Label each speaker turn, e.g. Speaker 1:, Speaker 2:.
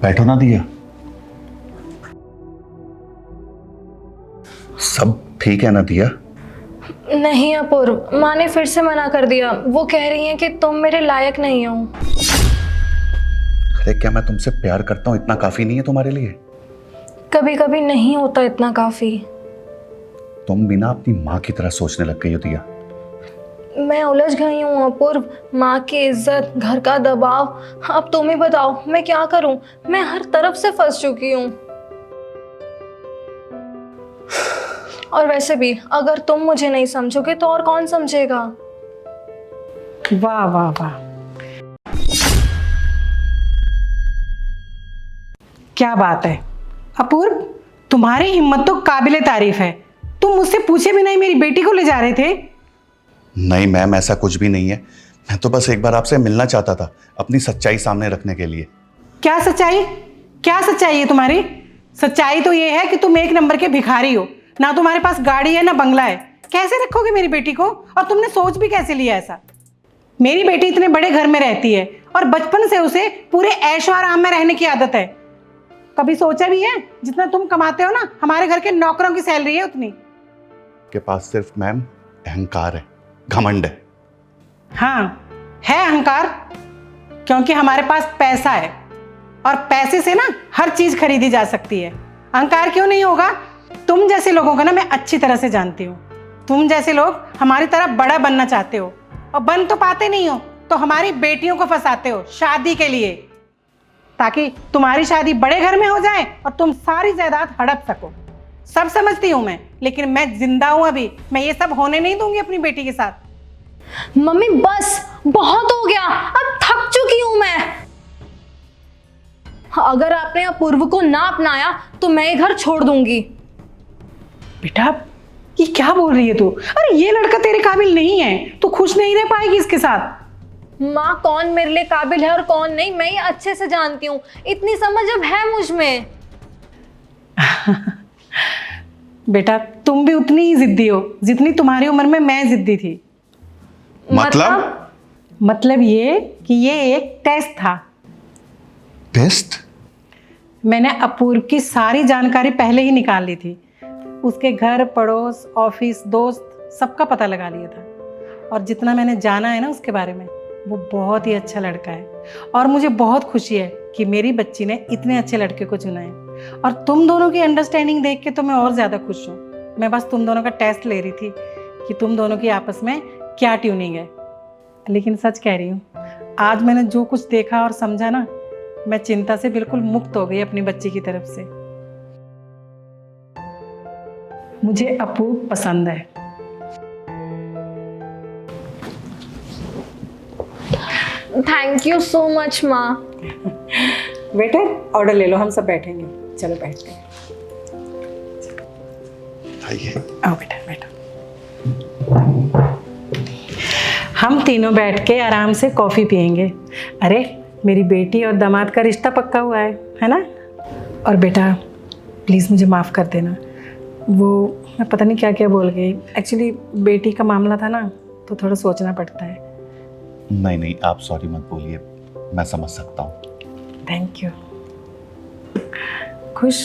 Speaker 1: बैठो ना दिया। सब ठीक है ना दिया?
Speaker 2: नहीं अपूर्व, माँ ने फिर से मना कर दिया। वो कह रही हैं कि तुम मेरे लायक नहीं हो।
Speaker 1: अरे क्या मैं तुमसे प्यार करता हूँ इतना काफी नहीं है तुम्हारे लिए?
Speaker 2: कभी कभी नहीं होता इतना काफी।
Speaker 1: तुम भी ना अपनी माँ की तरह सोचने लग गई हो दिया।
Speaker 2: मैं उलझ गई हूँ अपूर्व। माँ की इज्जत, घर का दबाव। अब तुम ही बताओ मैं क्या करूँ। मैं हर तरफ से फंस चुकी हूँ। और वैसे भी अगर तुम मुझे नहीं समझोगे तो और कौन समझेगा।
Speaker 3: वाह वाह वाह, क्या बात है अपूर्व, तुम्हारी हिम्मत तो काबिले तारीफ है। तुम मुझसे पूछे भी नहीं मेरी बेटी को ले जा रहे थे।
Speaker 1: नहीं मैम, ऐसा कुछ भी नहीं है। मैं तो बस एक बार आपसे मिलना चाहता था, अपनी सच्चाई सामने रखने के लिए।
Speaker 3: क्या सच्चाई? क्या सच्चाई है तुम्हारी? सच्चाई तो ये है कि तुम एक नंबर के भिखारी हो। ना तुम्हारे पास गाड़ी है ना बंगला है। कैसे रखोगे मेरी बेटी को? और तुमने सोच भी कैसे लिया ऐसा? मेरी बेटी इतने बड़े घर में रहती है और बचपन से उसे पूरे ऐशो आराम में रहने की आदत है। कभी सोचा भी है जितना तुम कमाते हो ना, हमारे घर के नौकरों की सैलरी है उतनी।
Speaker 1: के पास सिर्फ मैम अहंकार है, घमंड है।
Speaker 3: हाँ, है अहंकार, क्योंकि हमारे पास पैसा है और पैसे से ना हर चीज खरीदी जा सकती है। अहंकार क्यों नहीं होगा? तुम जैसे लोगों को ना मैं अच्छी तरह से जानती हूँ। तुम जैसे लोग हमारी तरह बड़ा बनना चाहते हो और बन तो पाते नहीं हो, तो हमारी बेटियों को फंसाते हो शादी के लिए, ताकि तुम्हारी शादी बड़े घर में हो जाए और तुम सारी जायदाद हड़प सको। सब समझती हूँ मैं, लेकिन मैं जिंदा हूँ अभी। मैं ये सब होने नहीं दूंगी अपनी बेटी के साथ।
Speaker 2: मम्मी बस, बहुत हो गया। अब थक चुकी हूँ मैं। अगर आपने अपूर्व को ना अपनाया तो मैं ये घर छोड़ दूंगी।
Speaker 3: बेटा ये क्या बोल रही है तू? अरे ये लड़का तेरे काबिल नहीं है, तू खुश नहीं रह पाएगी इसके साथ।
Speaker 2: माँ, कौन मेरे लिए काबिल है और कौन नहीं मैं ये अच्छे से जानती हूँ। इतनी समझ अब है मुझ में।
Speaker 3: बेटा तुम भी उतनी ही जिद्दी हो जितनी तुम्हारी उम्र में मैं जिद्दी थी। मतलब ये कि ये एक टेस्ट था।
Speaker 1: टेस्ट?
Speaker 3: मैंने अपूर्व की सारी जानकारी पहले ही निकाल ली थी। उसके घर पड़ोस, ऑफिस, दोस्त, सबका पता लगा लिया था। और जितना मैंने जाना है ना उसके बारे में, वो बहुत ही अच्छा लड़का है। और मुझे बहुत खुशी है कि मेरी बच्ची ने इतने अच्छे लड़के को चुना है। और तुम दोनों की अंडरस्टैंडिंग देख के तो मैं और ज़्यादा खुश हूँ। मैं बस तुम दोनों का टेस्ट ले रही थी कि तुम दोनों की आपस में क्या ट्यूनिंग है। लेकिन सच कह रही हूँ, आज मैंने जो कुछ देखा और समझा ना, मैं चिंता से बिल्कुल मुक्त हो गई अपनी बच्ची की तरफ से। मुझे अपू पसंद है।
Speaker 2: थैंक यू सो मच माँ।
Speaker 3: वेटर ऑर्डर ले लो, हम सब बैठेंगे। चलो बैठते हैं।
Speaker 1: आइए।
Speaker 3: आओ बेटा बैठो। हम तीनों बैठ के आराम से कॉफ़ी पियेंगे। अरे मेरी बेटी और दामाद का रिश्ता पक्का हुआ है ना? और बेटा प्लीज़ मुझे माफ़ कर देना। वो मैं पता नहीं क्या क्या बोल गई। एक्चुअली बेटी का मामला था ना, तो थोड़ा सोचना पड़ता है।
Speaker 1: नहीं आप सॉरी मत बोलिए, मैं समझ सकता हूँ।
Speaker 3: Thank you. खुश?